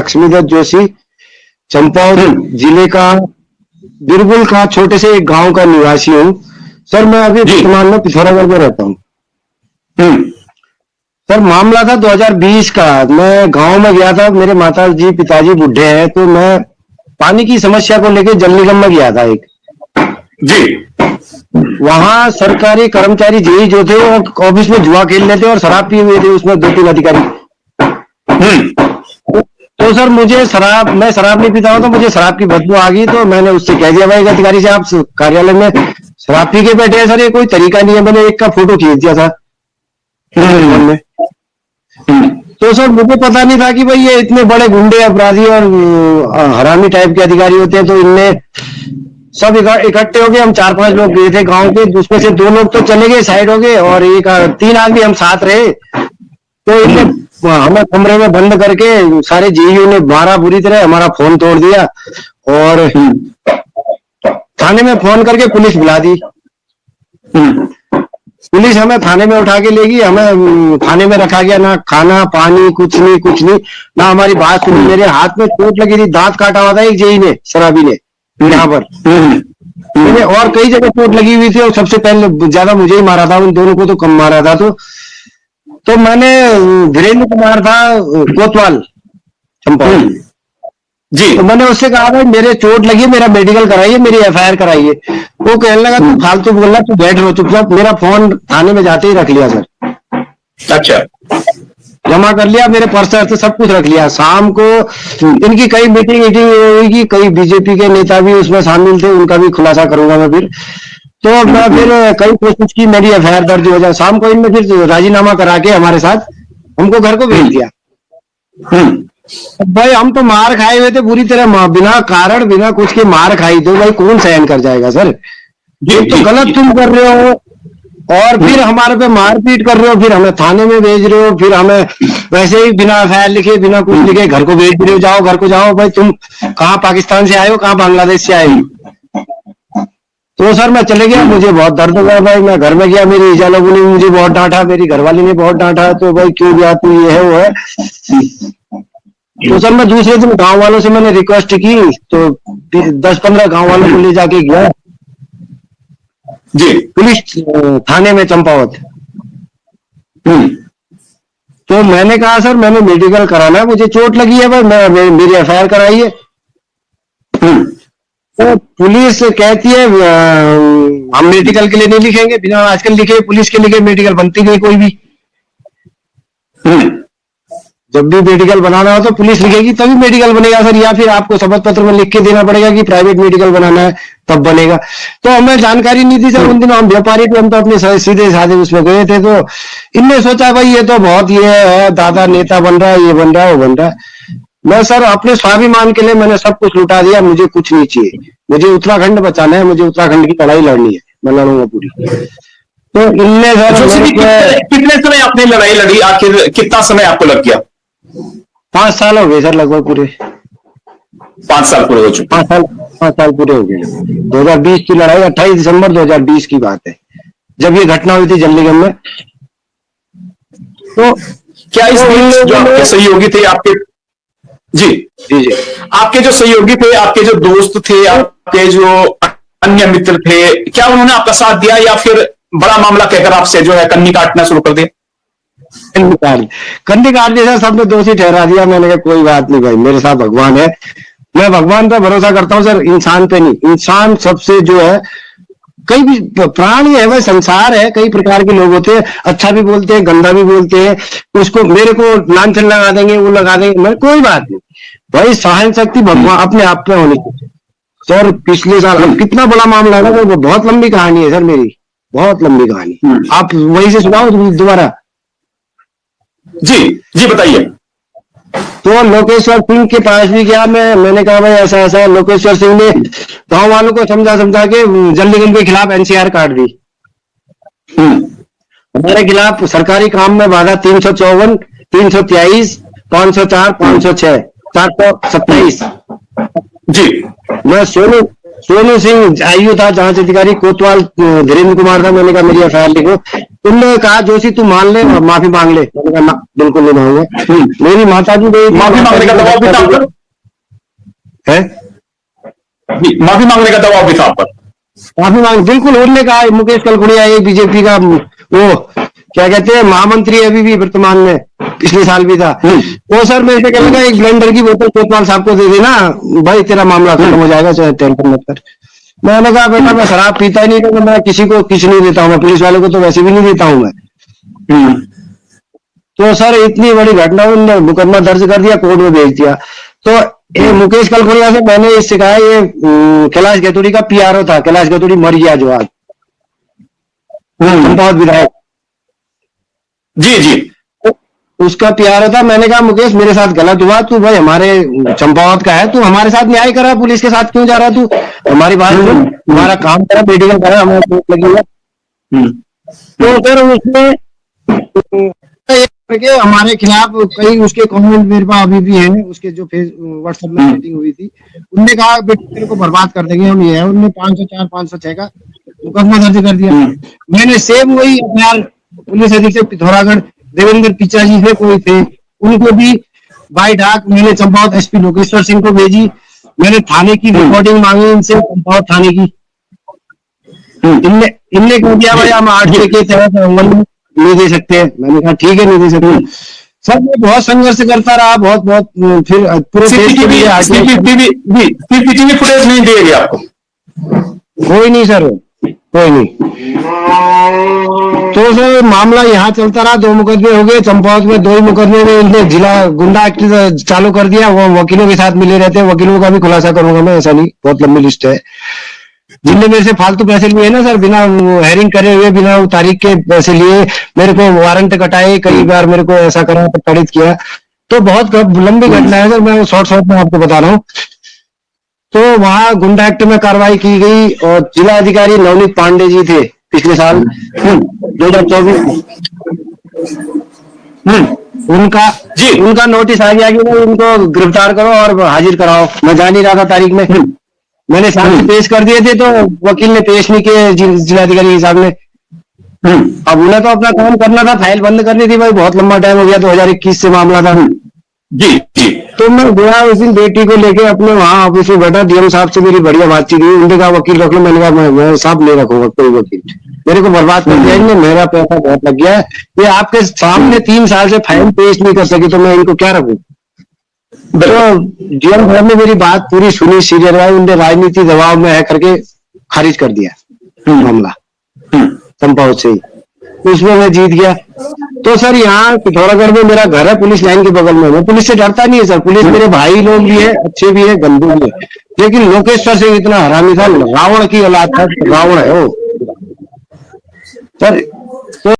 लक्ष्मीदत्त जोशी, चंपावत जिले का बिरबुल का छोटे से एक गांव का निवासी हूँ। सर मैं अभी वर्तमान में पिथौरागढ़ में रहता हूँ। सर मामला था 2020 का। मैं गांव में गया था, मेरे माता जी पिताजी बूढ़े हैं, तो मैं पानी की समस्या को लेकर जल निगम में गया था एक जी। वहां सरकारी कर्मचारी जेई जो थे वो ऑफिस में जुआ खेल लेते और शराब पिए हुए थे, उसमें 2-3 अधिकारी। तो सर मुझे मैं शराब नहीं पीता हूँ, तो मुझे शराब की बदबू आ गई। तो मैंने उससे कह दिया, भाई अधिकारी से आप कार्यालय में शराब पी के बैठे हैं सर, ये कोई तरीका नहीं है। मैंने एक का फोटो खींच दिया था में। तो सर मुझे पता नहीं था कि भाई ये इतने बड़े गुंडे अपराधी और हरामी टाइप के अधिकारी होते हैं। तो इनने सब इकट्ठे हो गए, हम 4-5 लोग गए थे गांव के, उसमें से 2 लोग तो चले गए, साइड हो गए, और 3 आदमी हम साथ रहे। तो इनने हमें कमरे में बंद करके सारे जेईओ ने मारा बुरी तरह, हमारा फोन तोड़ दिया और थाने में फोन करके पुलिस बुला दी। पुलिस हमें थाने में उठा के ले गई, हमें थाने में रखा गया, ना खाना पानी कुछ नहीं, ना हमारी बात सुनी। मेरे हाथ में चोट लगी थी, दांत काटा हुआ था एक जेई ने, शराबी ने यहाँ पर। और कई जगह चोट लगी हुई थी, और सबसे पहले ज्यादा मुझे ही मारा था, उन दोनों को तो कम मारा था। तो मैंने वीरेंद्र कुमार था कोतवाल चंपावत जी, तो मैंने उससे कहा भाई मेरे चोट लगी, मेरा मेडिकल कराइए, मेरी एफआईआर कराइए। वो कहने लगा तू फालतू बोल रहा, तू बैठ रहो चुपचाप। मेरा फोन थाने में जाते ही रख लिया सर। अच्छा, जमा कर लिया, मेरे पर्स से सब कुछ रख लिया। शाम को इनकी कई मीटिंग होगी, कई बीजेपी के नेता भी उसमें शामिल थे, उनका भी खुलासा करूंगा मैं फिर। तो मैं फिर कई कोशिश की मेरी एफआईआर दर्ज हो जाए। शाम को इनने फिर राजीनामा करा के हमारे साथ हमको घर को भेज दिया। भाई हम तो मार खाए हुए थे बुरी तरह, बिना कारण बिना कुछ के मार खाई, तो भाई कौन सहन कर जाएगा सर। ये तो गलत तुम कर रहे हो, और फिर हमारे पे मारपीट कर रहे हो, फिर हमें थाने में भेज रहे हो, फिर हमें वैसे ही बिना एफआईआर लिखे बिना कुछ लिखे घर को भेज रहे हो, जाओ घर को जाओ। भाई तुम कहाँ पाकिस्तान से आए हो, कहाँ बांग्लादेश से आए हो। तो सर मैं चले गया, मुझे बहुत दर्द हुआ भाई। मैं घर में गया, मेरी ईजा लोगों ने मुझे बहुत डांटा, मेरी घरवाली ने बहुत डांटा। तो भाई क्यों गया तू, ये है वो है। तो सर मैं दूसरे दिन गांव वालों से मैंने रिक्वेस्ट की, तो 10-15 गांव वालों को ले जाके गया जी पुलिस थाने में चंपावत। तो मैंने कहा सर मैंने मेडिकल कराना है, मुझे चोट लगी है भाई, मेरी एफआईआर कराइए। तो पुलिस कहती है हम मेडिकल के लिए नहीं लिखेंगे, बिना आजकल लिखे पुलिस के लिखे मेडिकल बनती नहीं कोई भी। जब भी मेडिकल बनाना हो तो पुलिस लिखेगी तभी मेडिकल बनेगा सर, या फिर आपको शपथ पत्र में लिख के देना पड़ेगा कि प्राइवेट मेडिकल बनाना है तब बनेगा। तो हमें जानकारी नहीं थी सर, उन दिनों हम व्यापारी थे, हम तो अपने सीधे साधे उसमें गए थे। तो इनने सोचा भाई ये तो बहुत ये है, दादा नेता बन रहा है, ये बन रहा है वो बन रहा है। मैं सर अपने स्वाभिमान के लिए मैंने सब कुछ लुटा दिया, मुझे कुछ नहीं चाहिए, मुझे उत्तराखंड बचाना है, मुझे उत्तराखंड की लड़ाई लड़नी है, मैं लड़ूंगा पूरी। तो इनने सर कितने समय आपने लड़ाई लड़ी, आखिर कितना समय आपको लग गया? 5 साल हो गए सर लगभग पूरे। 5 साल पूरे हो चुके? 5 साल पूरे हो गए। 2020 की लड़ाई, 28 दिसंबर 2020 की बात है जब ये घटना हुई थी जल निगम में। तो क्या इस बीच जो आपके सहयोगी थे आपके जी जी जी आपके जो सहयोगी थे, आपके जो दोस्त थे, आपके जो अन्य मित्र थे, क्या उन्होंने आपका साथ दिया या फिर बड़ा मामला कहकर आपसे जो है कन्नी काटना शुरू कर दिया? कन्नी काट दिया, सबने दोषी ठहरा दिया। मैंने कहा कोई बात नहीं भाई, मेरे साथ भगवान है, मैं भगवान पे भरोसा करता हूँ सर, इंसान पे नहीं। इंसान सबसे जो है, कई भी प्राणी है भाई, संसार है, कई प्रकार के लोग होते हैं, अच्छा भी बोलते हैं गंदा भी बोलते हैं, उसको मेरे को लांछन लगा देंगे, वो लगा देंगे, मैं कोई बात नहीं भाई, सहन शक्ति भगवान अपने आप में होनी चाहिए सर। पिछले साल अब कितना बड़ा मामला है ना, बहुत लंबी कहानी है सर मेरी, बहुत लंबी कहानी। आप वहीं से सुनाओ दोबारा। जी जी बताइए। तो लोकेश्वर सिंह के पास भी गया मैंने कहा भाई ऐसा ऐसा। लोकेश्वर सिंह ने गांव वालों को समझा के जल निगम के खिलाफ एनसीआर काट दी। हमारे खिलाफ सरकारी काम में बाधा 354, 323, 504, 506, 427। जी मैं सोनू सिंह आयु था, जांच अधिकारी कोतवाल धीरेन्द्र कुमार था। मैंने कहा मेरी एफआईआर लिखो, उनने कहा जोशी तू मान ले और माफी मांग ले। मैंने कहा ना, बिल्कुल नहीं मांगूंगा। मेरी माता जी गई, माफी मांगने का दबाव भी था आप पर? है जी, माफी मांगने का दबाव भी था आप पर? माफी मांग, बिल्कुल। उनने कहा मुकेश कलकुड़िया एक बीजेपी का वो क्या कहते हैं महामंत्री है अभी भी वर्तमान में, पिछले साल भी था वो। सर मेरे से कहने लगा एक ब्लेंडर की बोतल कोतवाल साहब को दे देना भाई, तेरा मामला खत्म हो जाएगा, चाहे टेंशन मत कर। मैंने कहा बेटा मैं शराब पीता ही नहीं, तो मैं किसी को कुछ नहीं देता हूँ, मैं पुलिस वाले को तो वैसे भी नहीं देता हूँ मैं। तो सर इतनी बड़ी घटना, उन्होंने मुकदमा दर्ज कर दिया, कोर्ट में भेज दिया। तो ये मुकेश कलकुड़िया से मैंने इससे कहा, ये कैलाश गैतुड़ी का पीआरओ था, कैलाश गैतुड़ी मर गया जो आज, चंपावत विधायक। जी जी, उसका पीआरओ था। मैंने कहा मुकेश मेरे साथ गलत हुआ, तू भाई हमारे चंपावत का है, तू हमारे साथ न्याय करा, पुलिस के साथ क्यों जा रहा तू? हमारी बात सुन, हमारा काम करा, मेडिकल करा, हमें चोट लगी है। तो फिर उसने करके हमारे खिलाफ कई उसके कमेंट मेरे पास अभी भी हैं, उसके जो फेस व्हाट्सएप में मीटिंग हुई थी, उनने कहा बेटे तेरे को बर्बाद कर देंगे हम, ये है। उनने 504 506 का मुकदमा दर्ज कर दिया। मैंने सेम वही अखबार पुलिस अधीक्षक पिथौरागढ़ देवेंद्र पिचा जी से कोई थे, उनको भी बाई डाक मैंने चंपावत एसपी लोकेश्वर सिंह को भेजी। मैंने थाने की रिकॉर्डिंग मांगी इनसे, चंपावत थाने की। इनने कह दिया भाई हम 8 के तहत नहीं दे सकते। मैंने कहा ठीक है नहीं दे सकते। सर मैं बहुत संघर्ष करता रहा, बहुत बहुत, फिर पूरे सीसीटीवी फुटेज नहीं दिए गए आपको? कोई नहीं सर, कोई नहीं। तो सर मामला यहाँ चलता रहा, 2 मुकदमे हो गए चंपावत में, 2 ही मुकदमे में इनने जिला गुंडा एक्ट चालू कर दिया। वो वकीलों के साथ मिले रहते हैं, वकीलों का भी खुलासा करूंगा मैं, ऐसा नहीं, बहुत लंबी लिस्ट है। जिनने मेरे से फालतू पैसे लिए ना सर, बिना हेयरिंग करे हुए, बिना तारीख के पैसे लिए, मेरे को वारंट कटाए, कई बार मेरे को ऐसा करा, प्रताड़ित किया। तो बहुत लंबी घटना है सर, मैं शॉर्ट में आपको बता रहा हूँ। तो वहां गुंडा एक्ट में कार्रवाई की गई, और जिला अधिकारी नवनीत पांडे जी थे पिछले साल 2024, उनका नोटिस आ गया कि उनको गिरफ्तार करो और हाजिर कराओ। मैं जा नहीं रहा था तारीख में, मैंने साक्ष्य पेश कर दिए थे, तो वकील ने पेश नहीं किए जिलाधिकारी के सामने। अब उन्हें तो अपना काम करना था, फाइल बंद करनी थी भाई, बहुत लंबा टाइम हो गया, 2021 से मामला था। जी जी, तो मैं गया उस दिन बेटी को लेके अपने वहां ऑफिस में बैठा, डीएम साहब से मेरी बढ़िया बातचीत हुई। उन्होंने कहा वकील रख लो, मैंने कहा मैं साहब नहीं रखूंगा कोई वकील, मेरे को बर्बाद कर दिया इनने, मेरा पैसा बहुत लग गया है, ये आपके सामने 3 साल से फाइल पेश नहीं कर सकी, तो मैं इनको क्या रखूं? तो डीएम साहब ने मेरी बात पूरी सुनी, सीरियस रहा, उनने राजनीति दबाव में है करके खारिज कर दिया मामला चंपावत से ही, उसमें मैं जीत गया। तो सर यहाँ पिथौरागढ़ में मेरा घर है, पुलिस लाइन के बगल में। मैं पुलिस से डरता नहीं है सर, पुलिस मेरे भाई लोग भी है, अच्छे भी है, गंदे भी है, लेकिन लोकेश्वर सिंह इतना हरामी था, रावण की औलाद था, रावण है वो सर।